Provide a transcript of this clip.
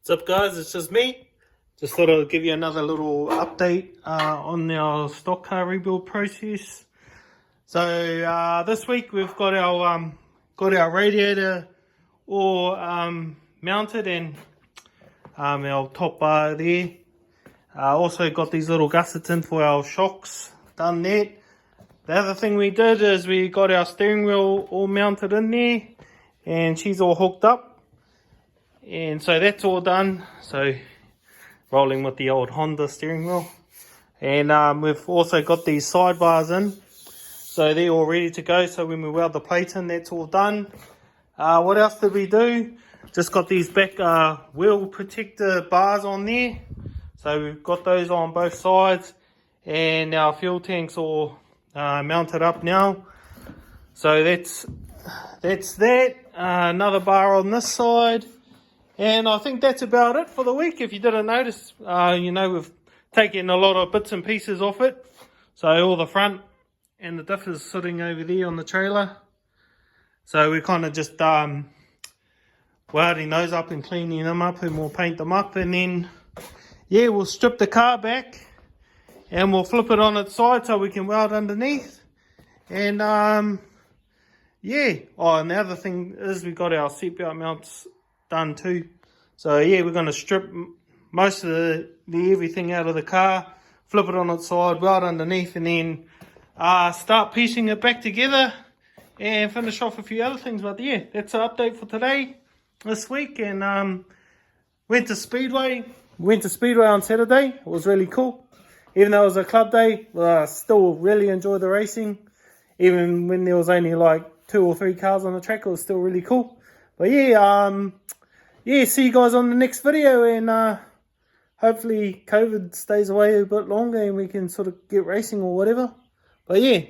What's up, guys? It's just me. Just thought I'd give you another little update on our stock car rebuild process. So this week we've got our radiator all mounted and our top bar there. Also got these little gussets in for our shocks. Done that. The other thing we did is we got our steering wheel all mounted in there, and she's all hooked up. And so that's all done. So rolling with the old Honda steering wheel. And we've also got these sidebars in. So they're all ready to go. So when we weld the plate in, that's all done. What else did we do? Just got these back wheel protector bars on there. So we've got those on both sides. And our fuel tank's all mounted up now. So that's that. Another bar on this side. And I think that's about it for the week. If you didn't notice, we've taken a lot of bits and pieces off it. So all the front and the diff is sitting over there on the trailer. So we're kind of just welding those up and cleaning them up, and we'll paint them up. And then, yeah, we'll strip the car back and we'll flip it on its side so we can weld underneath. And, yeah. Oh, and the other thing is we got our seatbelt mounts done too. So yeah, we're going to strip most of the everything out of the car, flip it on its side, weld underneath, and then start piecing it back together and finish off a few other things. But yeah, that's the update for today, this week. And went to Speedway on Saturday. It was really cool. Even though it was a club day, I still really enjoyed the racing. Even when there was only like 2 or 3 cars on the track, it was still really cool. But yeah, see you guys on the next video, and hopefully COVID stays away a bit longer and we can sort of get racing or whatever. But yeah,